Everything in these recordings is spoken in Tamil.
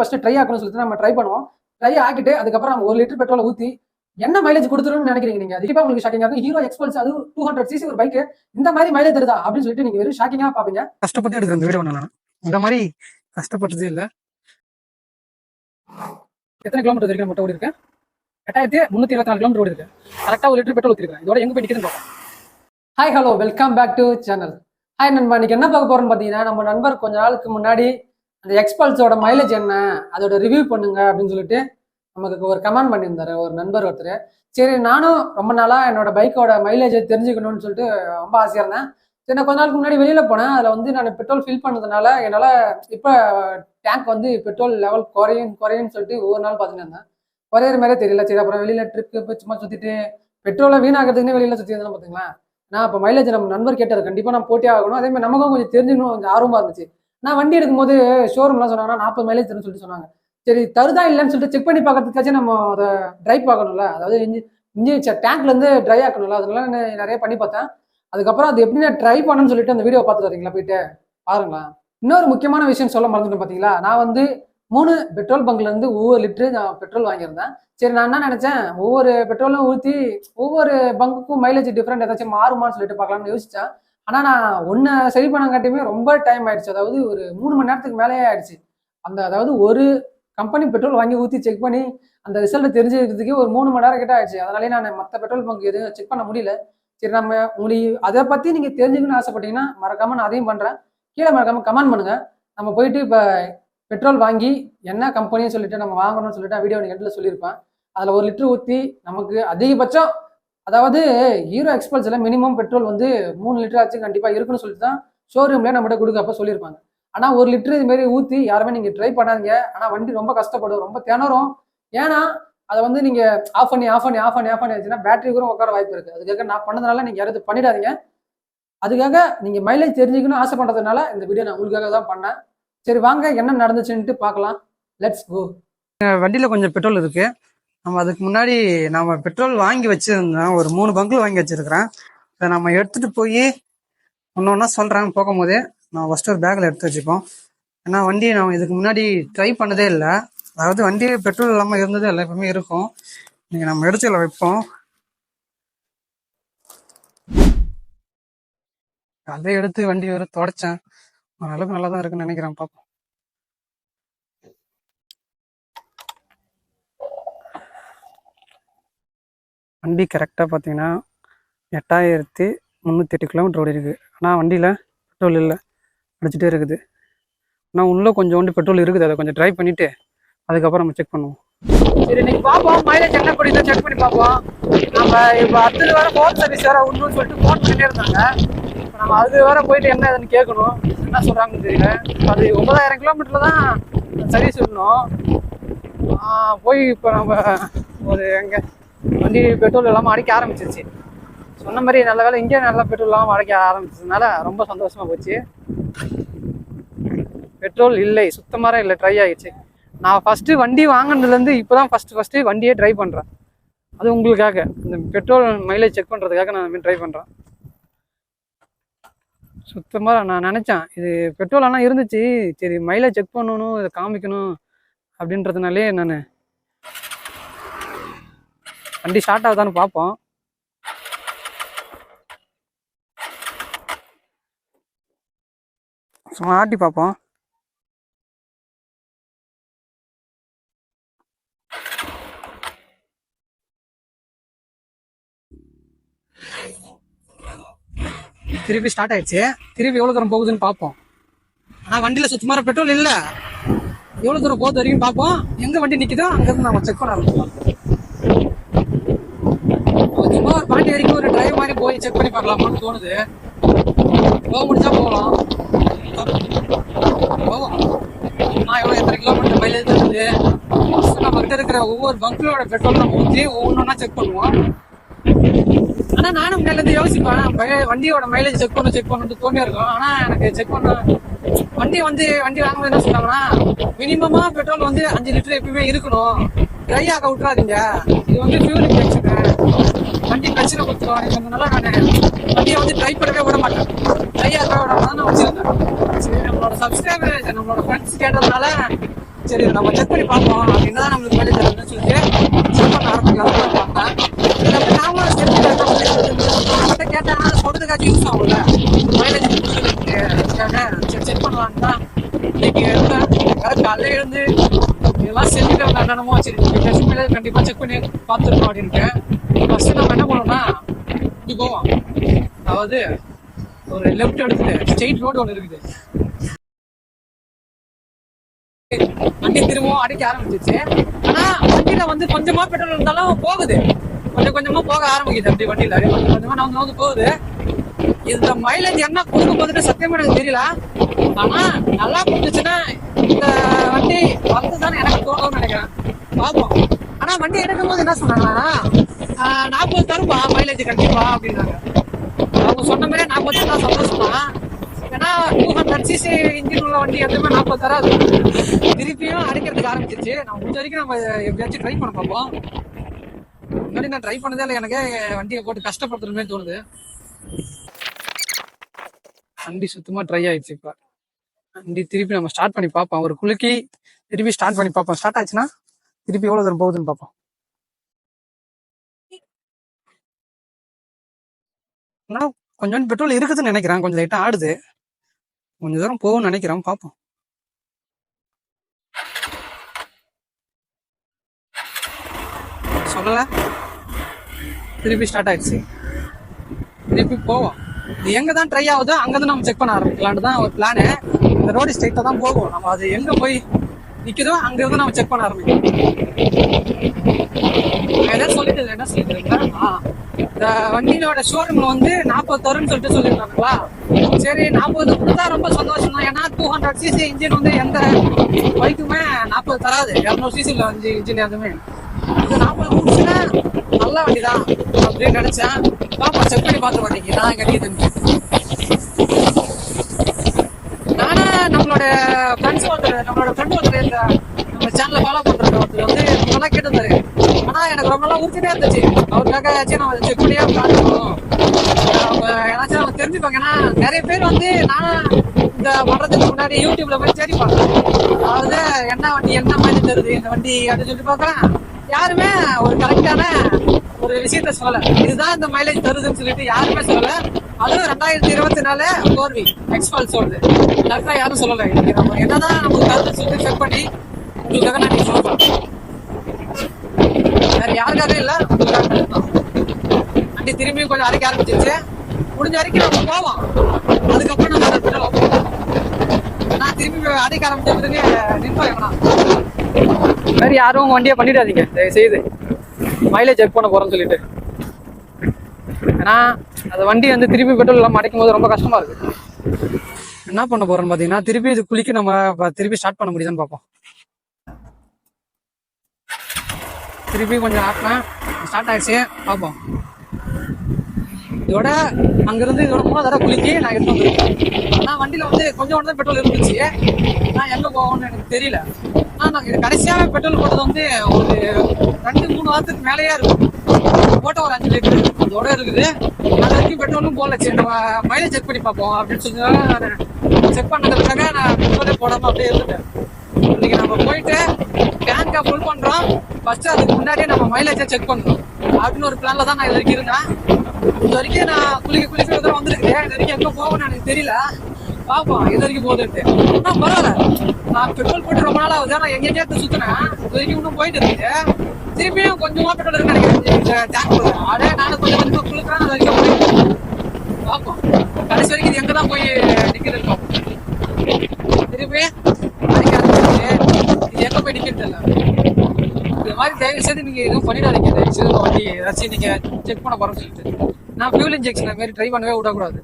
ஃபர்ஸ்ட் ட்ரை ஆக்கணும்னு சொல்லிட்டு நம்ம ட்ரை பண்ணுவோம். ட்ரை ஆக்கிட்டு அதுக்கப்புறம் நம்ம 1 லிட்டர் பெட்ரோல் ஊற்றி என்ன மைலேஜ் கொடுத்துருன்னு நினைக்கிறீங்க நீங்க? அது கண்டிப்பா உங்களுக்கு ஷாக்கிங்கா இருக்கும். ஹீரோ எக்ஸ்பல்ஸ் அது 200 சிசி ஒரு பைக் இந்த மாதிரி மைலேஜ் தருதா அப்படின்னு சொல்லிட்டு நீங்க வெறும் ஷாக்கிங்கா பாப்பீங்க. கஷ்டப்பட்டு எடுக்கிற இந்த வீடியோ நான் இந்த மாதிரி கஷ்டப்பட்டதே இல்லை. எத்தனை கிலோமீட்டர் வரைக்கும் மட்டும் ஓடி இருக்கேன்? 8324 கிலோமீட்டர் ஓடி இருக்கு. கரெக்டா 1 லிட்டர் பெட்ரோல் ஊற்றிருக்கேன். இதோட எங்க போய் நிற்குதுன்னு பார்ப்போம். Hi hello welcome back to channel. Hi நண்பா, இன்னைக்கு என்ன பார்க்க போறோம்னு பார்த்தீங்கன்னா, நம்ம நண்பர் கொஞ்ச நாளுக்கு முன்னாடி அந்த எக்ஸ்பல்ஸோட மைலேஜ் என்ன அதோட ரிவ்யூ பண்ணுங்க அப்படின்னு சொல்லிட்டு நமக்கு ஒரு கமெண்ட் பண்ணியிருந்தாரு ஒரு நண்பர் ஒருத்தர். சரி, நானும் ரொம்ப நாளாக என்னோட பைக்கோட மைலேஜை தெரிஞ்சுக்கணும்னு சொல்லிட்டு ரொம்ப ஆசையாக இருந்தேன். சரி, நான் கொஞ்ச நாளுக்கு முன்னாடி வெளியில் போனேன். அதில் வந்து நான் பெட்ரோல் ஃபில் பண்ணதுனால என்னால் இப்போ டேங்க் வந்து பெட்ரோல் லெவல் குறையுன்னு சொல்லிட்டு ஒவ்வொரு நாள் பார்த்துட்டு இருந்தேன். குறையிற மாதிரியே தெரியல. சரி, அப்புறம் வெளியில் ட்ரிப்பு போய் சும்மா சுற்றிட்டு பெட்ரோலை வீணாகிறதுக்குன்னு வெளியில் சுற்றி இருந்தாலும் பார்த்தீங்களா, நான் இப்போ மைலேஜ் நம்ம நண்பர் கேட்டார், கண்டிப்பாக நான் போட்டே ஆகணும். அதே மாதிரி நமக்கும் கொஞ்சம் தெரிஞ்சுக்கணும், கொஞ்சம் ஆர்வமாக இருந்துச்சு. நான் வண்டி எடுக்கும்போது ஷோரூம்லாம் சொன்னாங்கன்னா 40 மைலேஜ் தருன்னு சொல்லிட்டு சொன்னாங்க. சரி, தருதா இல்லைன்னு சொல்லிட்டு செக் பண்ணி பார்க்கறதுக்காச்சும் நம்ம அதை ட்ரை பார்க்கணும்ல, அதாவது இன்ஜின் டேங்க்லேருந்து ட்ரை ஆக்கணும்ல. அதனால நான் நிறைய பண்ணி பார்த்தேன். அதுக்கப்புறம் அது எப்படி நான் ட்ரை பண்ணணும்னு சொல்லிட்டு அந்த வீடியோ பார்த்துட்டு வரீங்களா, போயிட்டு பாருங்களேன். இன்னொரு முக்கியமான விஷயம் சொல்ல மறந்துட்டேன் பார்த்தீங்களா, நான் வந்து 3 பெட்ரோல் பங்க்லேருந்து ஒவ்வொரு லிட்டரு நான் பெட்ரோல் வாங்கியிருந்தேன். சரி, நான் என்ன நினச்சேன், ஒவ்வொரு பெட்ரோலும் ஊற்றி ஒவ்வொரு பங்குக்கும் மைலேஜ் டிஃப்ரெண்ட் ஏதாச்சும் மாறுமான்னு சொல்லிட்டு பார்க்கலாம்னு யோசித்தேன். ஆனால் நான் ஒன்று சரி பண்ணங்காட்டியுமே ரொம்ப டைம் ஆயிடுச்சு. அதாவது ஒரு 3 மணி நேரத்துக்கு மேலே ஆயிடுச்சு. அதாவது ஒரு கம்பெனி பெட்ரோல் வாங்கி ஊற்றி செக் பண்ணி அந்த ரிசல்ட் தெரிஞ்சுக்கிறதுக்கே ஒரு 3 மணி நேரம் கிட்ட ஆயிடுச்சு. அதனாலே நான் மற்ற பெட்ரோல் பங்க் எதுவும் செக் பண்ண முடியல. சரி, நம்ம உங்களுக்கு அதை பற்றி நீங்கள் தெரிஞ்சுக்கணும்னு ஆசைப்பட்டீங்கன்னா மறக்காமல் நான் அதையும் பண்ணுறேன். கீழே மறக்காமல் கமெண்ட் பண்ணுங்கள். நம்ம போயிட்டு இப்போ பெட்ரோல் வாங்கி என்ன கம்பெனின்னு சொல்லிட்டு நம்ம வாங்கணும்னு சொல்லிட்டு வீடியோ எண்டில் சொல்லியிருப்பேன். அதில் 1 லிட்டர் ஊற்றி நமக்கு அதிகபட்சம், அதாவது ஹீரோ எக்ஸ்பல்ஸில் மினிமம் பெட்ரோல் வந்து 3 லிட்டர் ஆச்சு கண்டிப்பாக இருக்குன்னு சொல்லிட்டு தான் ஷோரூம்லேயே நம்மகிட்ட கொடுக்கப்போ சொல்லியிருப்பாங்க. ஆனால் 1 லிட்டர் இதுமாரி ஊற்றி யாருமே நீங்கள் ட்ரை பண்ணாதீங்க. ஆனால் வண்டி ரொம்ப கஷ்டப்படும், ரொம்ப திணறும். ஏன்னா அதை வந்து நீங்கள் ஆஃப் பண்ணி வச்சுன்னா பேட்டரி கூட உட்கார வாய்ப்பு இருக்குது. அதுக்காக நான் பண்ணதுனால நீங்கள் யாரும் பண்ணிடாதீங்க. அதுக்காக நீங்கள் மைலேஜ் தெரிஞ்சுக்கணும் ஆசைப்படுறதுனால இந்த வீடியோ நான் உங்களுக்காக தான் பண்ணேன். சரி, வாங்க என்ன நடந்துச்சுன்ட்டு பார்க்கலாம். Let's go. வண்டியில் கொஞ்சம் பெட்ரோல் இருக்குது. நம்ம அதுக்கு முன்னாடி நம்ம பெட்ரோல் வாங்கி வச்சுருந்தோம். ஒரு 3 பங்கில் வாங்கி வச்சுருக்கிறேன். அதை நம்ம எடுத்துகிட்டு போய் ஒன்று ஒன்றா சொல்கிறேன். போகும்போதே நான் ஃபஸ்ட்டு ஒரு பேக்கில் எடுத்து வச்சுப்போம். ஏன்னா வண்டி நம்ம இதுக்கு முன்னாடி ட்ரை பண்ணதே இல்லை. அதாவது வண்டி பெட்ரோல் இல்லாமல் இருந்ததே இல்லை, எப்பவுமே இருக்கும். நீங்கள் நம்ம எடுத்துல வைப்போம். அதை எடுத்து வண்டி வேறு தொடச்சேன். ஓரளவுக்கு நல்லா தான் இருக்குன்னு நினைக்கிறேன். பார்ப்போம். வண்டி கரெக்டாக பார்த்தீங்கன்னா 8308 கிலோமீட்டர் ஓடி இருக்குது. ஆனால் வண்டியில் பெட்ரோல் இல்லை, அடிச்சுட்டே இருக்குது. ஆனால் உள்ளே கொஞ்சோண்டு பெட்ரோல் இருக்குது. அதை கொஞ்சம் ட்ரை பண்ணிவிட்டு அதுக்கப்புறம் நம்ம செக் பண்ணுவோம். சரி, இன்னைக்கு பார்ப்போம் மைலேஜ் என்ன குடிக்குது செக் பண்ணி பார்ப்போம். நம்ம இப்போ அடுத்தது வேறு ஃபோன் சர்வீஸ் வேறு ஒன்றுன்னு சொல்லிட்டு ஃபோன் பண்ணிட்டே இருந்தாங்க. இப்போ நம்ம அது வேறு போயிட்டு என்ன ஏதுன்னு கேட்கணும், என்ன சொல்கிறாங்கன்னு தெரியல. அது 9000 கிலோமீட்டரில் தான் சர்வீஸ் விடணும். போய் இப்போ நம்ம ஒரு எங்கே வண்டி பெட்ரோல் இல்லாமல் அடிக்க ஆரம்பிச்சிருச்சு. சொன்ன மாதிரி நல்ல வேலை இங்கே நல்லா பெட்ரோல் இல்லாமல் அடிக்க ஆரம்பிச்சதுனால ரொம்ப சந்தோஷமாக போச்சு. பெட்ரோல் இல்லை, சுத்தமாக இல்லை, ட்ரை ஆகிடுச்சு. நான் ஃபஸ்ட்டு வண்டி வாங்கினதுலேருந்து இப்போ தான் ஃபஸ்ட்டு வண்டியே ட்ரை பண்ணுறேன். அது உங்களுக்காக, இந்த பெட்ரோல் மைலேஜ் செக் பண்ணுறதுக்காக நான் ட்ரை பண்ணுறேன். சுத்தமாக நான் நினச்சேன் இது பெட்ரோல் ஆனால் இருந்துச்சு, சரி மைலேஜ் செக் பண்ணணும், இதை காமிக்கணும் அப்படின்றதுனாலே நான் வண்டி ஸ்டார்ட் ஆகுதான்னு பார்ப்போம். சும்மா ஆட்டி பார்ப்போம். திருப்பி ஸ்டார்ட் ஆயிடுச்சு. திருப்பி எவ்வளோ தூரம் போகுதுன்னு பார்ப்போம். ஆனால் வண்டியில் சுத்தமாக பெட்ரோல் இல்லை. எவ்வளோ தூரம் போகுது வரைக்கும் பார்ப்போம். எங்கே வண்டி நிற்குதோ அங்கேருந்து நம்ம செக் பண்ண ஆரம்பிக்கலாம். சும்மா ஒரு பாண்டி வரைக்கும் ஒரு டிரைவ் மாதிரி போய் செக் பண்ணி பார்க்கலாமான்னு தோணுது. போக முடிஞ்சா போகலாம். போவோம். நான் எவ்வளோ எத்தனை கிலோமீட்டர் மைலேஜ் இருக்குது, நம்ம கிட்ட இருக்கிற ஒவ்வொரு பங்க்லோட பெட்ரோல் நம்ம ஊற்றி ஒவ்வொன்றா செக் பண்ணுவோம். ஆனால் நானும் மேலேருந்து யோசிப்பேன், வண்டியோட மைலேஜ் செக் பண்ணணும்னு தோணியா இருக்கும். ஆனால் எனக்கு செக் பண்ண வண்டி வாங்கும்போது என்ன சொன்னாங்கன்னா, மினிமமாக பெட்ரோல் வந்து 5 லிட்டர் எப்பயுமே இருக்கணும், ட்ரை ஆக விட்டுறாதீங்க, இது வந்து ஃபியூல் இன்ஜெக்ஷனு, வண்டி பிரச்சனை கொடுத்துருவோம். அதனால நான் வண்டியை வந்து ட்ரை பண்ணவே விட மாட்டேன், ட்ரை ஆக விடாம தான் நான் வச்சுருந்தேன். சரி, நம்மளோட சப்ஸ்கிரைபர் நம்மளோட ஃப்ரெண்ட்ஸ் கேட்டதுனால சரி நம்ம செக் பண்ணி பார்ப்போம் அப்படின்னா நம்மளுக்கு மைலேஜ் தருதுன்னு சொல்லிட்டு செக் பண்ண ஆரம்பிக்கலாம் பார்த்தேன். நாமளும் ஸ்டெப் கேட்டேன் சொல்றதுக்காச்சும் யூஸ் ஆகும்ல மைலேஜ் சரி செக் பண்ணலான்னு தான் இன்னைக்கு இருந்தேன். காலையில் எழுந்து இதெல்லாம் செஞ்சுட்டு என்னமோ சரி டெஸ்ட் மைலேஜ் கண்டிப்பாக செக் பண்ணி பார்த்துருக்கோம் அப்படின்ட்டு ஃபர்ஸ்ட் நம்ம என்ன பண்ணோம்னா இப்படி போவோம். அதாவது ஒரு லெஃப்ட் எடுத்துட்டு ஸ்ட்ரெயிட் ரோடு ஒன்று இருக்குது. வண்டி திரும்பவும் அடிக்க ஆரம்பிச்சிச்சு. ஆனா வண்டியில வந்து கொஞ்சமா பெட்ரோல் இருந்தாலும் போகுது, கொஞ்சம் கொஞ்சமா போக ஆரம்பிக்குது. அப்படி வண்டியில கொஞ்சம் கொஞ்சமா நவுந்து போகுது. இந்த மைலேஜ் என்ன கொடுக்க போதுன்னு சத்தியமா எனக்கு தெரியல. ஆனா நல்லா கொடுத்துச்சுன்னா இந்த வண்டி வந்துதானே எனக்கு தோணும்னு நினைக்கிறேன். பார்ப்போம். ஆனா வண்டி எடுக்கும் போது என்ன சொன்னாங்கன்னா 40 தரும்பா மைலேஜ் கண்டிப்பா அப்படின்னாங்க. அவங்க சொன்ன மாதிரி 40 தான் சந்தோஷம் தான். ஏன்னா 200cc இன்ஜின் உள்ள வண்டி எதுவுமே 40 தராது. திருப்பியும் அடிக்கிறதுக்கு ஆரம்பிச்சிருச்சு. நான் முடிஞ்ச வரைக்கும் நம்ம எப்படியாச்சும் ட்ரை பண்ண பார்ப்போம். முன்னாடி நான் ட்ரை பண்ணதே இல்லை, எனக்கே வண்டியை போட்டு கஷ்டப்படுத்துற மாதிரி தோணுது. வண்டி சுத்தமா ட்ரை ஆயிடுச்சு. இப்ப வண்டி திருப்பி நம்ம ஸ்டார்ட் பண்ணி பார்ப்போம். ஒரு குலுக்கி திருப்பி ஸ்டார்ட் பண்ணி பார்ப்போம். ஸ்டார்ட் ஆச்சுன்னா திருப்பி எவ்வளவு தூரம் போகுதுன்னு பார்ப்போம். ஆனா கொஞ்சம் பெட்ரோல் இருக்குதுன்னு நினைக்கிறேன். கொஞ்சம் லைட்டா ஆடுது. கொஞ்சம் தூரம் போகும்னு நினைக்கிறேன். பார்ப்போம். சொல்லல திருப்பி ஸ்டார்ட் ஆயிடுச்சு. திருப்பி போவோம். இது எங்க தான் ட்ரை ஆகுதோ அங்கதான் நம்ம செக் பண்ண ஆரம்பிக்கலான்னு தான் ஒரு பிளானு. இந்த ரோடு ஸ்ட்ரைட்டா தான் போகும். நம்ம அது எங்க போய் நிக்குதோ அங்க இருந்து நம்ம செக் பண்ண ஆரம்பிக்கணும். என்ன சொல்லிட்டு இந்த வண்டியோட ஷோரூம்ல வந்து 40 தரும்னு சொல்லிட்டு சொல்லியிருக்காங்களா. சரி 40 கொடுத்தா ரொம்ப சந்தோஷம் தான். ஏன்னா 200cc இன்ஜின் வந்து எந்த பைக்குமே 40 தராது. 200cc இன்ஜின் எதுவுமே. இது 40 கொடுத்துன்னா நல்ல வண்டி தான் அப்படின்னு நினைச்சேன். பாப்பா செக் பண்ணி பார்த்த வண்டிக்கு நான் கிடைக்குதுன்னு. நானா நம்மளோட ஃப்ரெண்ட் ஒருத்தர் இந்த நம்ம சேனலை ஃபாலோ பண்றது ஒருத்தர் வந்து நல்லா கேட்டிருந்தாரு. ஆனா எனக்கு ரொம்ப நாள் உறுத்திட்டே இருந்துச்சு. அவருக்காக நம்ம செக் பண்ணியே பார்க்கணும். அவங்க ஏதாச்சும் அவங்க தெரிஞ்சுப்பாங்க. ஏன்னா நிறைய பேர் வந்து நான் இந்த வர்றதுக்கு முன்னாடி யூடியூப்ல போய் தேடி பார்க்கறேன். அதாவது என்ன வண்டி என்ன மாதிரி தருது இந்த வண்டி அப்படின்னு சொல்லிட்டு பார்க்கறேன். யாருமே ஒரு கரெக்டான ஒரு விஷயத்த சொல்லல. இதுதான் இந்த மைலேஜ் தருதுன்னு சொல்லிட்டு யாருமே சொல்லல. அதுவும் 2024 கோர்வி எக்ஸ்பால் சொல்லுது. கரெக்டா யாரும் சொல்லல. இன்னைக்கு நம்ம என்னதான் நமக்கு கருத்து சொல்லிட்டு செக் பண்ணி உங்களுக்காக நான் சொல்றேன். வேற யாருக்காக இல்ல, வண்டி திரும்பியும் கொஞ்சம் அரைக்க ஆரம்பிச்சிருச்சு. முடிஞ்ச வரைக்கும் நம்ம போவோம். அதுக்கப்புறம் நம்ம நான் திரும்பி அரைக்க ஆரம்பிச்சதுக்கு நிற்போம். வேற யாரும் வண்டியை பண்ணிடாதீங்க தயவு செய்து. மைலேஜ் செக் பண்ண போறோம்னு சொல்லிட்டு. ஏன்னா அந்த வண்டி வந்து திருப்பி பெட்ரோல் எல்லாம் அடைக்கும் போது ரொம்ப கஷ்டமா இருக்கு. என்ன பண்ண போறோம்னு பாத்தீங்கன்னா திருப்பி இது குளிக்க நம்ம திருப்பி ஸ்டார்ட் பண்ண முடியுதான்னு பார்ப்போம். திருப்பி கொஞ்சம் ஆட்டினேன், ஸ்டார்ட் ஆயிடுச்சு. பார்ப்போம். இதோட அங்கிருந்து இதோட 3 தடவை குளிக்கி நான் எடுத்து வந்துருக்கேன். ஆனா வண்டியில வந்து கொஞ்சம் தான் பெட்ரோல் இருந்துச்சு. நான் எங்க போவோம்னு எனக்கு தெரியல. ஆனா இது கடைசியாக பெட்ரோல் போட்டது வந்து ஒரு 2-3 வாரத்துக்கு மேலேயே இருக்கும். போட்ட ஒரு 5 லிட்டர் அதோட இருக்குது. அது வரைக்கும் பெட்ரோலும் போடல. சரி நம்ம மைலேஜ் செக் பண்ணி பார்ப்போம் அப்படின்னு சொல்லி செக் பண்ணதுக்காக நான் பெட்ரோலே போடாம அப்படியே இருந்துட்டேன். இன்னைக்கு நம்ம போயிட்டு டேங்கை ஃபுல் பண்றோம். ஃபர்ஸ்ட் அதுக்கு முன்னாடியே நம்ம மைலேஜை செக் பண்ணணும் அப்படின்னு ஒரு பிளான்ல தான் நான் இது வரைக்கும் இருந்தேன். இது வரைக்கும் நான் குளிக்க தான் வந்திருக்கேன். இது வரைக்கும் எங்க போகணும்னு எனக்கு தெரியல. பார்ப்போம் இது வரைக்கும் போகுதுன்ட்டு. ஆனா பரவாயில்ல, நான் பெட்ரோல் போட்டு ரொம்ப நாள் ஆகுது. நான் எங்கேயே சுத்தினேன். இது வரைக்கும் இன்னும் போயிட்டு இருக்கு. திருப்பியும் கொஞ்சமா பெட்ரோல் இருக்கு நினைக்கிறேன் டேங்க். அதே நானும் கொஞ்சம் கொஞ்சமா குளிக்கிறேன். அது வரைக்கும் போயிட்டு பார்ப்போம். கடைசி வரைக்கும் இது எங்கதான் போய் நிக்கிறது இருக்கும். திருப்பி இது எங்க போய் நிக்கிறது இல்லை. இந்த மாதிரி தயவு செய்து நீங்க எதுவும் பண்ணிடாதீங்க. தயவு செய்து வண்டி ஏதாச்சும் நீங்க செக் பண்ண போறோம்னு சொல்லிட்டு நான் ஃபியூல் இன்ஜெக்ஷன் மாதிரி ட்ரை பண்ணவே விடக்கூடாது.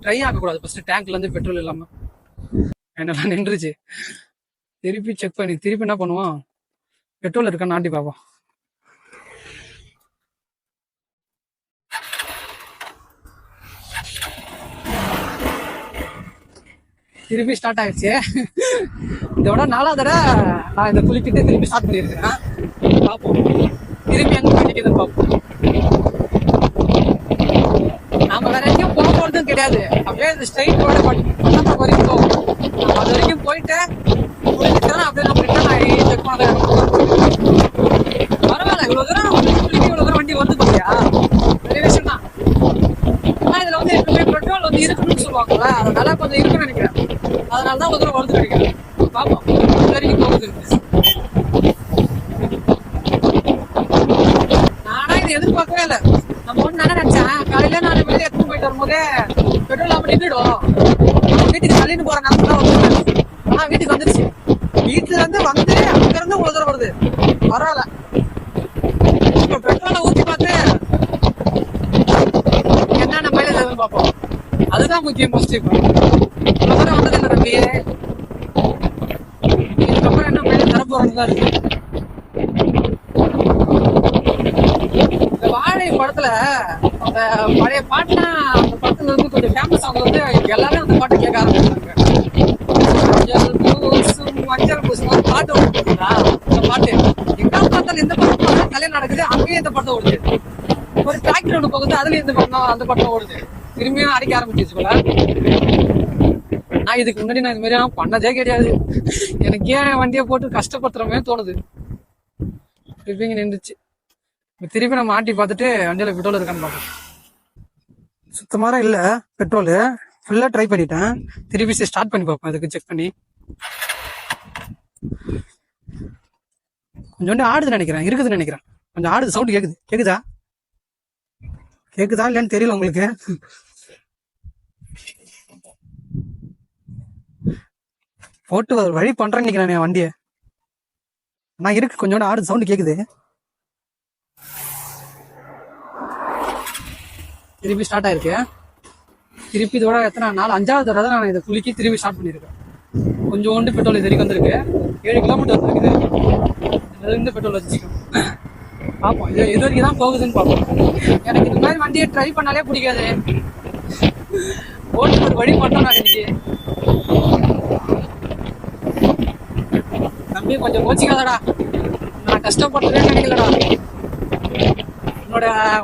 ட்ரை ஆகக்கூடாது. ஃபர்ஸ்ட் டேங்க்ல இருந்து பெட்ரோல் இல்லாம என்னெல்லாம் நின்றுச்சு. திருப்பி செக் பண்ணி திருப்பி என்ன பண்ணுவோம், பெட்ரோல் இருக்கான்னு நாட்டி பார்ப்போம். திருப்பி ஸ்டார்ட் ஆயிடுச்சு. இதோட 4வது தடவை நான் இந்த குளிக்கிட்டு திருப்பி ஸ்டார்ட் பண்ணியிருக்கேன். பார்ப்போம் திருப்பி எங்க பண்ணிக்குதுன்னு பார்ப்போம். நாம வேற எங்கேயும் போக போறதும் கிடையாது. அப்படியே இந்த ஸ்ட்ரைட் ரோட வரைக்கும் போகும். அது வரைக்கும் போயிட்டு குளிக்கிட்டு அப்படியே நம்ம ரிட்டர்ன் ஆயிடும். போய் செக் பண்ண பரவாயில்ல. இவ்வளவு தூரம் இவ்வளவு தூரம் வண்டி வந்து பாத்தியா, பெரிய விஷயம் தான். ஆனா இதுல வந்து எப்பவுமே பெட்ரோல் வந்து இருக்கணும்னு சொல்லுவாங்கல்ல, அதனால கொஞ்சம் இருக்குன்னு நினைக்கிறேன். அதனாலதான் ஒரு தூரம் வருது நினைக்கிறேன். பாப்போம் இது வரைக்கும் போகுது. நானா இதை எதிர்பார்க்கவே இல்லை. நம்ம ஒண்ணு என்ன நினைச்சேன், காலையில நான் வெளியே எடுத்து போயிட்டு வரும்போதே பெட்ரோல் இல்லாம நின்றுடும், வீட்டுக்கு தள்ளிட்டு போற நேரத்துல தான் வந்து. ஆனா வீட்டுக்கு வந்துருச்சு. வீட்டுல இருந்து வந்து அங்க இருந்து ஒரு தூரம் வருது. பரவாயில்ல. இப்ப பெட்ரோலை ஊத்தி பார்த்து என்னென்ன மைலேஜ் எதுவும் பார்ப்போம். அதுதான் முக்கியம். ஃபர்ஸ்ட் இப்போ இவ்வளவு தூரம் வந்தது இல்லை தம்பி, இதுக்கப்புறம் என்ன மைலேஜ் தர போறதுன்னு தான் இருக்கு. இந்த வாழை படத்துல அந்த பழைய பாட்டுலாம், அந்த படத்துல இருந்து கொஞ்சம் ஃபேமஸ் ஆனது வந்து எல்லாரும் அந்த பாட்டு கேட்க ஆரம்பிச்சாங்க. மஞ்சள் பூசும் பாட்டு ஓடுதா, இந்த பாட்டு எங்க பார்த்தாலும் எந்த படம் கல்யாணம் நடக்குது அங்கேயும் இந்த படம் ஓடுது. ஒரு டிராக்டர் ஒன்று போகுது, அதுலயும் இந்த படம் அந்த படம் ஓடுது. திரும்பியும் அடிக்க ஆரம்பிச்சிச்சு போல. நான் இதுக்கு முன்னாடி நான் இது மாதிரி பண்ணதே கிடையாது. எனக்கு ஏன் வண்டியை போட்டு கஷ்டப்படுத்துறமே தோணுது. திருப்பி இங்க நின்றுச்சு. திருப்பி நம்ம மாட்டி பார்த்துட்டு வண்டியில பெட்ரோல் இருக்கான்னு பார்ப்போம். சுத்தமாக இல்லை பெட்ரோலு, ஃபுல்லாக ட்ரை பண்ணிட்டேன். திருப்பி ஸ்டார்ட் பண்ணி பார்ப்போம். அதுக்கு செக் பண்ணி கொஞ்சோண்டு ஆடுதுன்னு நினைக்கிறேன், இருக்குதுன்னு நினைக்கிறேன். கொஞ்சம் ஆடுது, சவுண்ட் கேக்குது. கேக்குதா இல்லைன்னு தெரியல உங்களுக்கு. போட்டு ஒரு வழி பண்றேன்னு நினைக்கிறேன் என் வண்டியை. நான் இருக்கு, கொஞ்சோண்டு ஆடுது, சவுண்ட் கேக்குது. திருப்பி ஸ்டார்ட் ஆயிருக்கு. திருப்பி இதோட எத்தனை நாள், 5வது தடவை நான் இதை குலுக்கி திருப்பி ஸ்டார்ட் பண்ணியிருக்கேன். கொஞ்சோண்டு பெட்ரோல் இது வரைக்கும் வந்திருக்கு. 7 கிலோமீட்டர் வந்துருக்குது. இதுலேருந்து பெட்ரோல் வச்சுக்கணும். பார்ப்போம் இது வரைக்கும் தான் போகுதுன்னு பார்ப்போம். எனக்கு இந்த மாதிரி வண்டியை ட்ரை பண்ணாலே பிடிக்காது. ஓட்டு ஒரு வழி பண்ணோம். நான் இன்னைக்கு தம்பி கொஞ்சம் கோச்சிக்காதடா, நான் கஷ்டப்படுறதே நினைக்கலடா.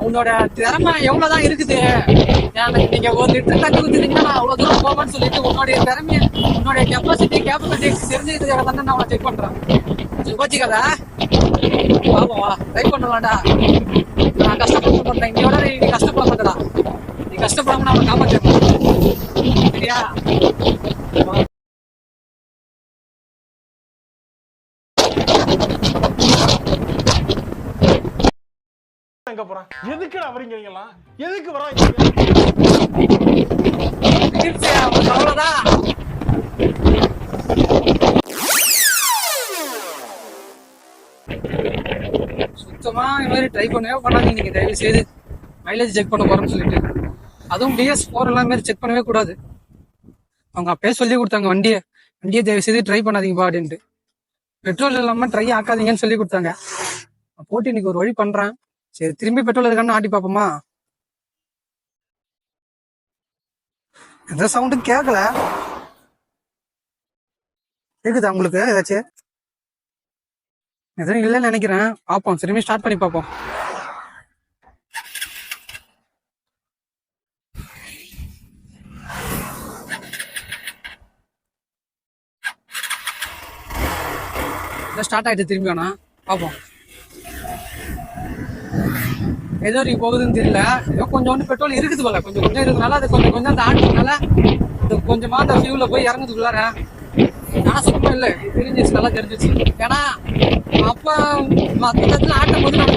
உன்னோட திறமை எவ்வளவுதான் இருக்குது. நீங்க ஒரு லிட்டர் தண்ணி ஊத்திட்டீங்கன்னா நான் அவ்வளவு தூரம் போவேன்னு சொல்லிட்டு உன்னுடைய திறமைய, உன்னுடைய கேப்பபிலிட்டி தெரிஞ்சதுக்காக தானே நான் செக் பண்றேன். கோச்சிக்காத, வா ட்ரை பண்ணலாம்டா. நான் கஷ்டப்பட்டு பண்றேன், இன்னையோட நீ கஷ்டப்பட மாட்டடா. நீ கஷ்டப்படாம நான் காப்பாற்றேன், சரியா? எதுக்குடா வரீங்களா? எதுக்கு வராங்க? அவ்வளவுதான். சுத்தமா இந்த மாதிரி ட்ரை பண்ணவே பண்ணாதீங்க. நீங்க தயவு செய்து மைலேஜ் செக் பண்ண போறோம்னு சொல்லிட்டு, அதுவும் BS4 எல்லாம் மாதிரி செக் பண்ணவே கூடாது. அவங்க அப்பயே சொல்லி கொடுத்தாங்க, வண்டியை தயவு செய்து ட்ரை பண்ணாதீங்கப்பா அப்படின்ட்டு. பெட்ரோல் இல்லாம ட்ரை ஆக்காதீங்கன்னு சொல்லி கொடுத்தாங்க. போட்டு இன்னைக்கு ஒரு வழி பண்றேன். சரி, திரும்பி பெட்ரோல் இருக்கான்னு ஆட்டி பார்ப்போமா? எந்த சவுண்டும் கேட்கல. கேக்குதா உங்களுக்கு ஏதாச்சும்? எதுவும் இல்லைன்னு நினைக்கிறேன். பார்ப்போம், திரும்பி ஸ்டார்ட் பண்ணி பார்ப்போம். ஸ்டார்ட் ஆயிட்டு திரும்பி வேணா பார்ப்போம். ஏதோ வரைக்கும் போகுதுன்னு தெரியல. ஏதோ கொஞ்சோண்டு பெட்ரோல் இருக்குது போல, கொஞ்சம் இருக்கிறதுனால அது கொஞ்சம் அந்த ஆட்டுனால அது கொஞ்சமா அந்த ஃபியூல போய் இறங்குதுக்குள்ளார. ஆனா சுத்தமா இல்லை, தெரிஞ்சிச்சு, நல்லா தெரிஞ்சிச்சு. ஏன்னா அப்ப மற்ற இடத்துல ஆட்டும் போது நான்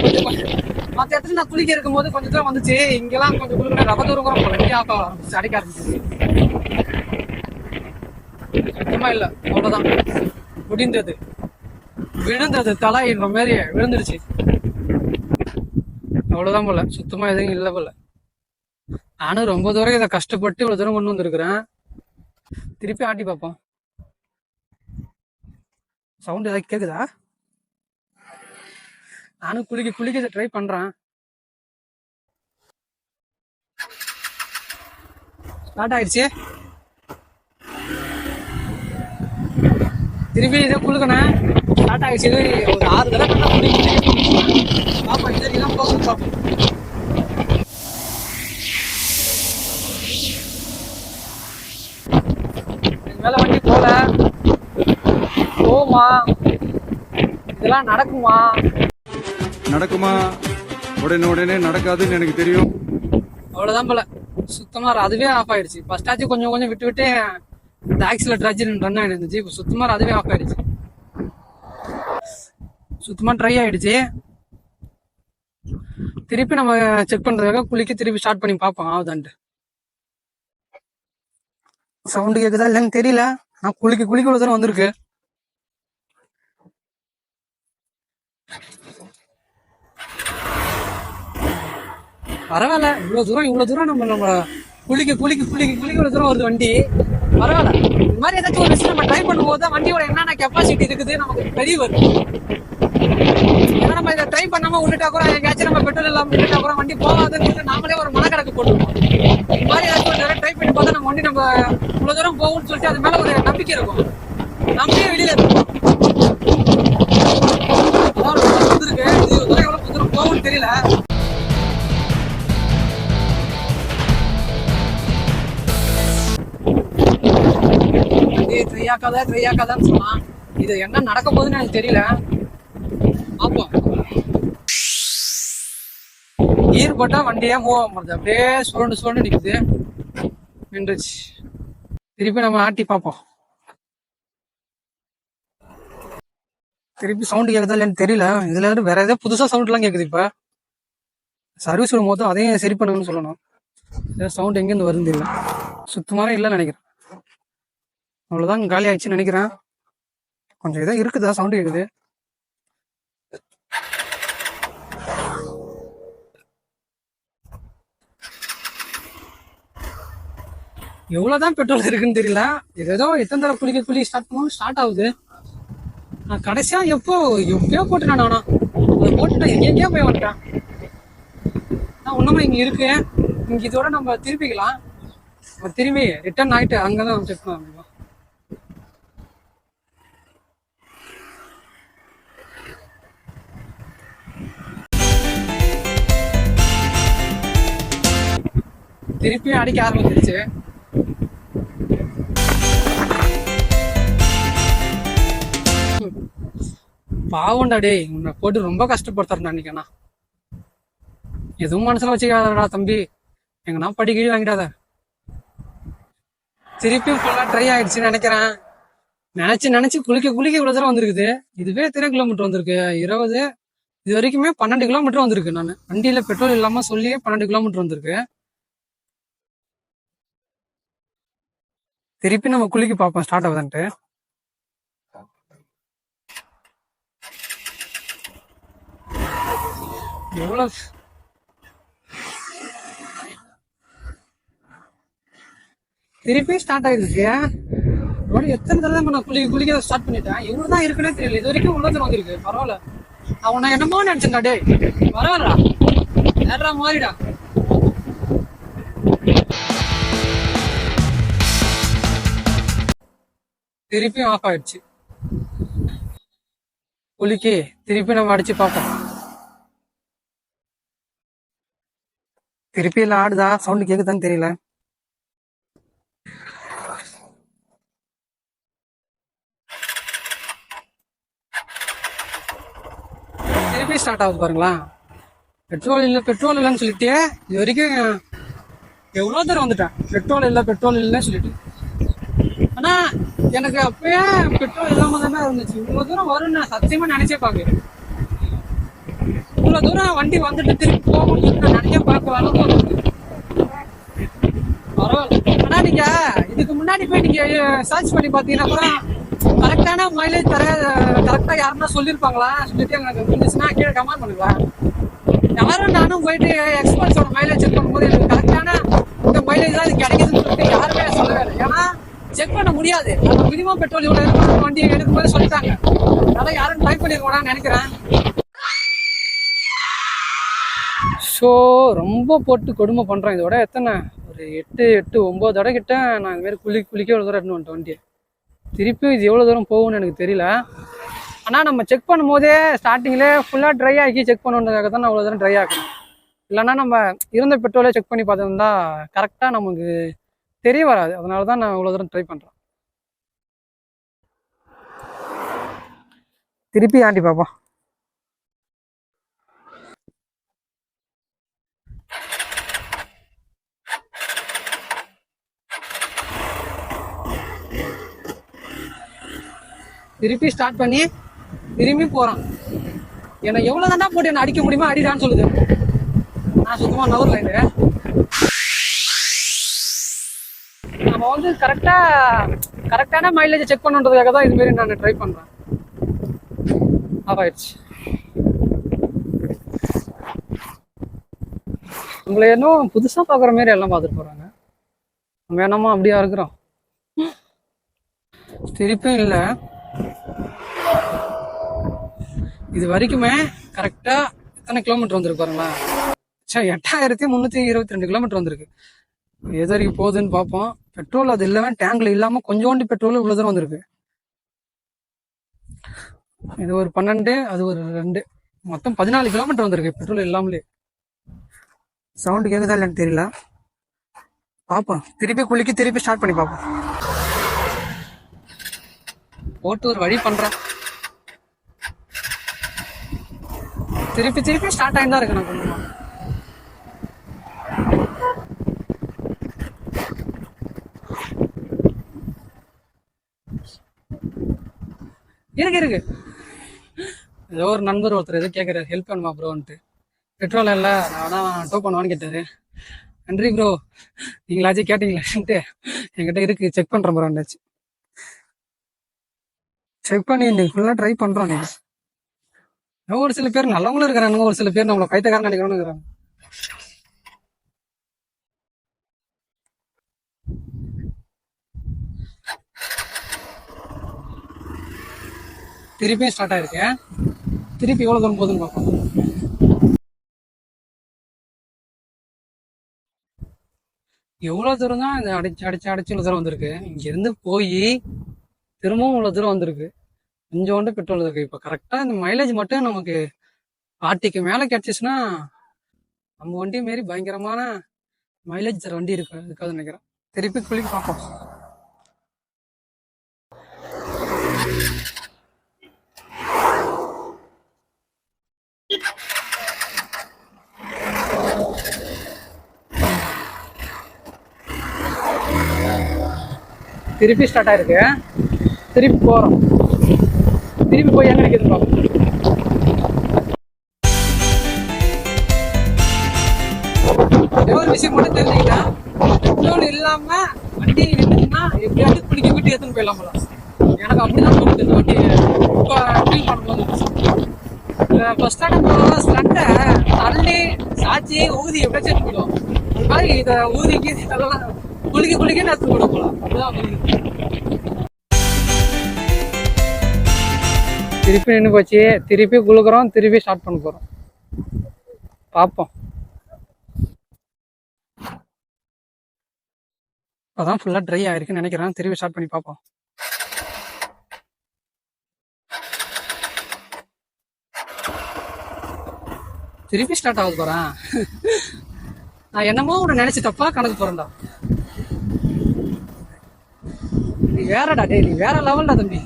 மற்ற இடத்துல நான் குளிக்க இருக்கும் போது கொஞ்சம் தூரம் வந்துச்சு. இங்கெல்லாம் கொஞ்சம் குளிக்க ரவ தூரம் கூட போல, இங்கே ஆக்க ஆரம்பிச்சு, அடைக்க ஆரம்பிச்சிச்சு. சுத்தமா இல்லை, அவ்வளவுதான். முடிந்தது, விழுந்தது, தலைன்ற மாதிரி விழுந்துருச்சு. அவ்வளவுதான் போல, சுத்தமா எதுவும் இல்லை போல. நானும் ரொம்ப தூரம் இதை கஷ்டப்பட்டு இவ்வளவு தூரம் கொண்டு வந்திருக்கிறேன். திருப்பி ஆட்டி பார்ப்போம். சவுண்ட் ஏதாவது கேக்குதா? நானும் குளிக்க ட்ரை பண்றேன். ஸ்டார்ட் ஆயிடுச்சு. திருப்பி இதை குளுக்கணும். ஸ்டார்ட் ஆயிடுச்சு. ஒரு 6 தடவை பாப்பா, இதுதான் போகுது பாப்போம். மேல வண்டி போல போமா இதெல்லாம் நடக்குமா? நடக்குமா? உடனே உடனே நடக்காதுன்னு எனக்கு தெரியும். அவ்வளவுதான் போல. சுத்தமா அதுவே ஆஃப் ஆயிடுச்சு. ஃபர்ஸ்ட் ஆச்சு கொஞ்சம் கொஞ்சம் விட்டு விட்டு இந்த ஆக்சிலேட்டர் ஆச்சு ரன் ஆயிடுச்சு. இப்போ சுத்தமா அதுவே ஆஃப் ஆயிடுச்சு. சுத்தமா ட்ரை ஆயிடுச்சு. திருப்பி நம்ம செக் பண்றதுக்காக குளிக்க திருப்பி ஸ்டார்ட் பண்ணி பார்ப்போம் ஆகுதான்ட்டு. சவுண்டு கேக்குதா இல்லைன்னு தெரியல. நான் குளிக்க குளிக்க ஒரு தடவை வந்திருக்கு. பரவாயில்ல, இவ்வளவு தூரம் நம்ம குளிக்க குளிக்க குளிக்க குளிக்க ஒரு தூரம் வருது வண்டி. பரவாயில்ல. இந்த மாதிரி ஏதாச்சும் ஒரு விஷயம் நம்ம ட்ரை பண்ணும்போது தான் வண்டியோட என்னென்ன கெப்பாசிட்டி இருக்குது நமக்கு தெரிய வரும். ஏன்னா நம்ம இதை ட்ரை பண்ணாம விட்டுட்டா கூட எங்கேயாச்சும் நம்ம பெட்ரோல் இல்லாம விட்டுட்டா கூட வண்டி போகாதுன்னு நாமளே ஒரு மனக்கணக்கு போட்டுருவோம். இந்த மாதிரி ஏதாச்சும் ட்ரை பண்ணி பார்த்தா நம்ம வண்டி நம்ம இவ்வளவு தூரம் போகும்னு சொல்லிட்டு அது மேல ஒரு நம்பிக்கை இருக்கும். நம்மளே வெளியில இருக்கும். இருக்கு இது எவ்வளவு தூரம் போகும்னு தெரியல. ட்ரையாக்காதான்னு சொன்னான். இது என்ன நடக்க போகுதுன்னு எனக்கு தெரியல. பாப்போம். கீர் போட்டா வண்டியே மூவ் ஆக மாட்டேது. அப்படியே சுரண்டு நிக்குது. நின்றுச்சு. திருப்பி நம்ம ஆட்டி பார்ப்போம். திருப்பி சவுண்ட் கேக்குதா இல்லைன்னு தெரியல. இதுல இருந்து வேற ஏதாவது புதுசா சவுண்ட் எல்லாம் கேக்குது. இப்ப சர்வீஸ் விடும் போது அதையும் சரி பண்ணுங்கன்னு சொல்லணும். சவுண்ட் எங்கேருந்து வருது தெரியல. சுத்தமாவே இல்லைன்னு நினைக்கிறேன். அவ்வளவுதான், காலி ஆயிடுச்சுன்னு நினைக்கிறேன். கொஞ்சம் ஏதோ இருக்குதா சவுண்ட் கேக்குது. எவ்வளவுதான் பெட்ரோல் இருக்குன்னு தெரியல. ஏதோ எத்தனை தடவை குளிக்க ஸ்டார்ட் பண்ணுவோம் ஸ்டார்ட் ஆகுது. நான் கடைசியா எப்பயோ போட்டுட்டேன். நானா அதை போட்டுட்டேன். எங்கேயோ போய் வந்துட்டேன். நான் ஒண்ணுமே இங்க இருக்கு. இங்க இதோட நம்ம திருப்பிக்கலாம். நம்ம திரும்பி ரிட்டர்ன் ஆயிட்டு அங்கதான் நம்ம செக் பண்ண. திருப்பியும் அடிக்க ஆரம்பிச்சிருச்சு. பாவண்டா டே, உன்னை போட்டு ரொம்ப கஷ்டப்படுத்துறேன் அன்னைக்கண்ணா. எதுவும் மனசுல வச்சுக்காதடா தம்பி. எங்கன்னா படிக்கடி வாங்கிடாத. திருப்பியும் ஃபுல்லா ட்ரை ஆயிடுச்சுன்னு நினைக்கிறேன். நினைச்சு குளிக்க இவ்வளவு தூரம் வந்திருக்குது. இதுவே எத்தனை கிலோமீட்டர் வந்திருக்கு? 20. இது வரைக்குமே 12 கிலோமீட்டர் வந்திருக்கு. நான் வண்டியில பெட்ரோல் இல்லாம சொல்லியே 12 கிலோமீட்டர் வந்திருக்கு. திருப்பி நம்ம குளிக்க பார்ப்போம் ஸ்டார்ட் ஆகுதுன்ட்டு. எவ்வளவு திருப்பி ஸ்டார்ட் ஆயிருக்கு. எத்தனை தடவை நான் குளிக்க ஸ்டார்ட் பண்ணிட்டேன். எவ்வளவுதான் இருக்குன்னே தெரியல. இது வரைக்கும் உள்ள தூரம் வந்திருக்கு. பரவாயில்ல. அவன் நான் என்னமோ நினைச்சேன்டா டே. பரவாயில்லடா, ஏறா மாறிடா. திருப்பியும் ஆஃப் ஆயிடுச்சு. குளிக்கி திருப்பி நம்ம அடிச்சு பார்ப்போம். திருப்பி எல்லாம் ஆடுதா? சவுண்ட் கேக்குதான்னு தெரியல. திருப்பி ஸ்டார்ட் ஆகுது பாருங்களா. பெட்ரோல் இல்லைன்னு சொல்லிட்டு இது வரைக்கும் எவ்வளவு தூரம் வந்துட்டேன். பெட்ரோல் இல்லைன்னு சொல்லிட்டு. ஆனா எனக்கு அப்பயே பெட்ரோல் இல்லாம தானே இருந்துச்சு. இவ்வளவு தூரம் வரும்னு நான் சத்தியமா நினைச்சே பாக்குறேன். இவ்வளவு தூரம் வண்டி வந்துட்டு திருப்பி போகணும்னு நான் நினைச்சே பார்க்க அளவுக்கு பரவாயில்ல. ஆனா நீங்க இதுக்கு முன்னாடி போய் நீங்க சர்ச் பண்ணி பாத்தீங்கன்னா கூட கரெக்டான மைலேஜ் கரெக்டா யாருன்னா சொல்லிருப்பாங்களா? சொல்லிட்டு எனக்கு இருந்துச்சுன்னா கீழே கமெண்ட் பண்ணுங்களா. யாரும் நானும் போயிட்டு எக்ஸ்பல்ஸோட மைலேஜ் செக் பண்ணும்போது எனக்கு கரெக்டான இந்த மைலேஜ் தான் இது கிடைக்குதுன்னு சொல்லிட்டு யாருமே சொல்லவே இல்லை. ஏன்னா செக் பண்ண முடியாது. நம்ம மினிமம் பெட்ரோல் இவ்வளவு இருக்கும் வண்டி எடுக்கும்போது சொல்லிட்டாங்க. அதனால யாரும் ட்ரை பண்ணிருக்கோம்னு நினைக்கிறேன். ஸோ ரொம்ப போட்டு கொடுமை பண்றேன். இதோட எத்தனை ஒரு 8-9 தடவை கிட்ட நான் இந்த மாதிரி குளிக்க ஒரு தடவை எடுத்துன்னு வந்துட்டேன் வண்டியை. திருப்பியும் இது எவ்வளோ தூரம் போகும்னு எனக்கு தெரியல. ஆனால் நம்ம செக் பண்ணும் போதே ஸ்டார்டிங்ல ஃபுல்லாக ட்ரை ஆக்கி செக் பண்ணுறதுக்காக தான் நான் அவ்வளோ தூரம் ட்ரை ஆக்கணும். இல்லைன்னா நம்ம இருந்த பெட்ரோலே செக் பண்ணி பார்த்துருந்தா கரெக்டாக நமக்கு தெரிய வராது. அதனால தான் நான் இவ்வளோ தூரம் ட்ரை பண்ணுறேன். திருப்பி ஆண்டி பார்ப்போம். திருப்பி ஸ்டார்ட் பண்ணி திரும்பி போறான். என்ன எவ்வளவு தாண்டா போட்டு என்ன அடிக்க முடியுமா அடிடான்னு சொல்லுது. நான் சுத்தமா நவர்ல இது. நம்ம வந்து கரெக்டான மைலேஜ் செக் பண்ணுன்றதுக்காக தான் இது மாதிரி நான் ட்ரை பண்றேன். ஆஃப் ஆயிடுச்சு. உங்களை இன்னும் புதுசா பாக்குற மாதிரி எல்லாம் பார்த்துட்டு போறாங்க. வேணாமா அப்படியா இருக்கிறோம். திருப்பியும் இல்லை. இது வரைக்குமே கரெக்டா எத்தனை கிலோமீட்டர் வந்திருக்கு பாருங்களா. 8322 கிலோமீட்டர் வந்திருக்கு. எது வரைக்கும் போகுதுன்னு பார்ப்போம். பெட்ரோல் அது இல்லாம டேங்க்ல இல்லாம கொஞ்சோண்டி பெட்ரோல் இவ்வளவு தூரம் வந்திருக்கு. இது ஒரு 12, அது ஒரு 2, மொத்தம் 14 கிலோமீட்டர் வந்திருக்கு பெட்ரோல் இல்லாமலே. சவுண்டு கேக்குதா இல்லைன்னு தெரியல. பார்ப்போம். திருப்பி ஸ்டார்ட் பண்ணி பார்ப்போம். போட்டு ஒரு வழி பண்றேன். திருப்பி ஸ்டார்ட் ஆகிதான் இருக்கு. நான் கொஞ்சமா இருக்கு. ஏதோ ஒரு நண்பர் ஒருத்தர் எதோ கேட்கறாரு, ஹெல்ப் பண்ணுமா ப்ரோன்ட்டு. பெட்ரோல் இல்ல, நான் டோ பண்ணுவான்னு கேட்டாரு. நன்றி ப்ரோ, நீங்களாச்சும் கேட்டீங்களான்ட்டு என்கிட்ட இருக்கு, செக் பண்றேன் ப்ரோன்னாச்சு. செக் பண்ணி இன்னைக்கு ஃபுல்லா ட்ரை பண்றோம். நீங்க ஒரு சில பேர் நல்லவங்களும் இருக்கிறாங்க, ஒரு சில பேர் நம்மள பைத்தியக்காரன் நினைக்கிறவங்க இருக்கிறாங்க. திருப்பியும் ஸ்டார்ட் ஆயிருக்கு. திருப்பி எவ்வளவு தூரம் போகுதுன்னு பார்ப்போம். எவ்வளவு தூரம் தான் இந்த அடிச்சு இவ்வளவு தூரம் வந்திருக்கு. இங்க இருந்து போய் திரும்பவும் இவ்வளவு தூரம் வந்திருக்கு. கொஞ்சோண்டு பெட்ரோல் இருக்கு. இப்ப கரெக்டா இந்த மைலேஜ் மட்டும் நமக்கு 40க்கு மேல கிடைச்சிச்சுன்னா நம்ம வண்டி மாரி பயங்கரமான மைலேஜ் தர வண்டி இருக்காதுன்னு நினைக்கிறேன். திருப்பி குளிக்க பார்ப்போம். திருப்பி ஸ்டார்ட் ஆயிருக்கு. திருப்பி போறோம். திருப்பி போய் எங்க நிக்குதுன்னு பார்ப்போம். ஒரு விஷயம் மட்டும் தெரிஞ்சுக்கிட்டா, பெட்ரோல் இல்லாம வண்டி இருந்துச்சுன்னா எப்படியாவது குளிக்க விட்டு எடுத்துன்னு போயிடலாம் போல. எனக்கு அப்படிதான் தோணுது இந்த வண்டி இப்போ ஃபீல் பண்ணும்போது. ஃபர்ஸ்ட் நம்ம ஸ்லண்டை தள்ளி சாச்சி ஊதி எப்படியாச்சும் எடுத்து போயிடுவோம். அது மாதிரி இதை ஊதிக்கு இதெல்லாம் குளிக்க எடுத்து போட போகலாம். அப்படிதான் திருப்பி நின்று போச்சு. திருப்பி குளுக்குறோம், திருப்பி ஸ்டார்ட் பண்ண போறோம். பார்ப்போம். அதான் ஃபுல்லா ட்ரை ஆயிருக்குன்னு நினைக்கிறேன். திருப்பி ஸ்டார்ட் பண்ணி பார்ப்போம். திருப்பி ஸ்டார்ட் ஆகுது போறேன். நான் என்னமோ ஒன்று நினைச்சு தப்பா கணக்கு போறேன்டா. நீ வேறடா டே, நீ வேற லெவல்டா தம்பி.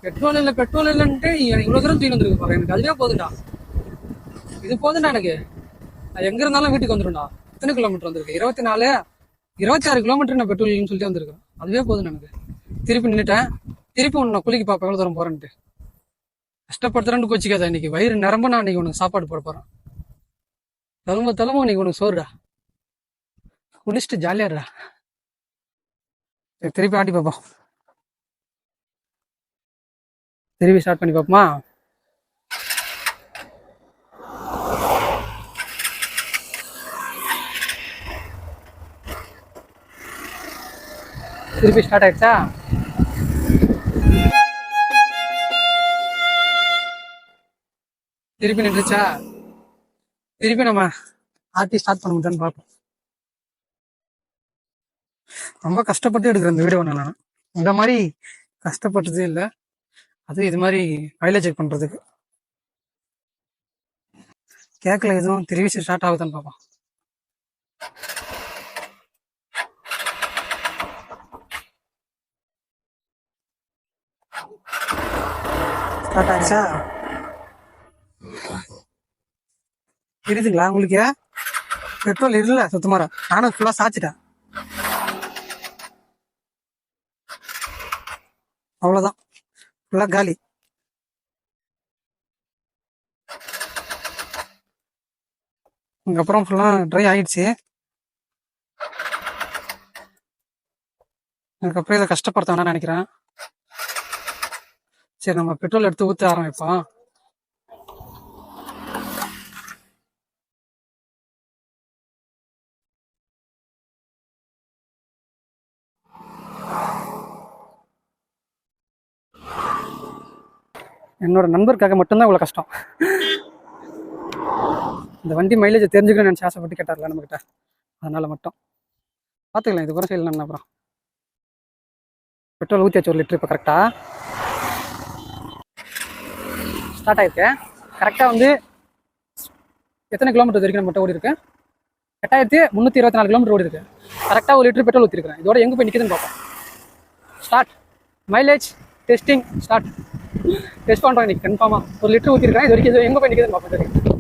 பெட்ரோல் இல்லைன்ட்டு இவ்வளவு தூரம் தூக்கி வந்துருக்கு பாரு. எனக்கு அதுவே போதுண்டா. இது போதுண்டா எனக்கு. நான் எங்க இருந்தாலும் வீட்டுக்கு வந்துடும்டா. எத்தனை கிலோமீட்டர் வந்திருக்கு? 26 கிலோமீட்டர் நான் பெட்ரோல் இல்லைன்னு சொல்லிட்டு வந்திருக்கேன். அதுவே போதும் எனக்கு. திருப்பி நின்றுட்டேன். திருப்பி உன்னை குளிக்க பார்ப்பேன் எவ்வளவு தூரம் போறேன்ட்டு. கஷ்டப்படுத்துறேன்னு கோச்சிக்காத. இன்னைக்கு வயிறு நிரம்ப நான் இன்னைக்கு உனக்கு சாப்பாடு போட போறேன். தழும்ப இன்னைக்கு உனக்கு சோறுடா. குளிச்சுட்டு ஜாலியாடுறா. திருப்பி ஆட்டி பார்ப்போம். திருப்பி ஸ்டார்ட் பண்ணி பார்ப்போமா? திருப்பி ஸ்டார்ட் ஆயிடுச்சா? திருப்பி நின்றுச்சா? திருப்பி நம்ம ஆர்டி ஸ்டார்ட் பண்ண முடியும்னு பார்ப்போம். ரொம்ப கஷ்டப்பட்டு எடுக்கிறேன் இந்த வீடியோ. நான் இந்த மாதிரி கஷ்டப்பட்டதே இல்லை. அது இது மாதிரி மைலேஜ் செக் பண்றதுக்கு கேட்கல எதுவும். திருப்பி ஸ்டார்ட் ஆகுதான்னு பார்ப்போம். ஸ்டார்ட் ஆயிடுச்சா? இருக்குங்களா உங்களுக்கு? பெட்ரோல் இல்லை சுத்தமாக. நானும் ஃபுல்லாக சாய்ச்சிட்டேன். அவ்வளோதான், ஃபுல்லாக காலி. அதுக்கப்புறம் ஃபுல்லாக ட்ரை ஆயிடுச்சு. அதுக்கப்புறம் இதை கஷ்டப்படுத்த வேணாம்னு நினைக்கிறேன். சரி, நம்ம பெட்ரோல் எடுத்து ஊற்ற ஆரம்பிப்போம். என்னோட நண்பருக்காக மட்டும்தான் இவ்வளோ கஷ்டம். இந்த வண்டி மைலேஜை தெரிஞ்சுக்கணும்னு நினச்சி ஆசைப்பட்டு கேட்டார்ல நம்மக்கிட்ட, அதனால மட்டும் பார்த்துக்கலாம். இது கூட செய்யலாம். அப்புறம் பெட்ரோல் ஊற்றியாச்சு 1 லிட்டர். இப்போ கரெக்டாக ஸ்டார்ட் ஆகிருக்கு. கரெக்டாக வந்து எத்தனை கிலோமீட்டர் வரைக்கும் நம்ம மட்டும் ஓடி இருக்கு? 8324 கிலோமீட்டர் ஓடி இருக்கு. கரெக்டாக 1 லிட்டர் பெட்ரோல் ஊற்றிருக்கேன். இதோட எங்கே போய் நிற்குதுன்னு பார்ப்போம். Start. Mileage testing start. Test பண்ணுறோம் இன்னைக்கு கன்ஃபார்மாக. 1 லிட்டர் ஊற்றிருக்கேன். இது வரைக்கும் இது எங்கே போய் நிற்குதுன்னு பார்ப்போம்.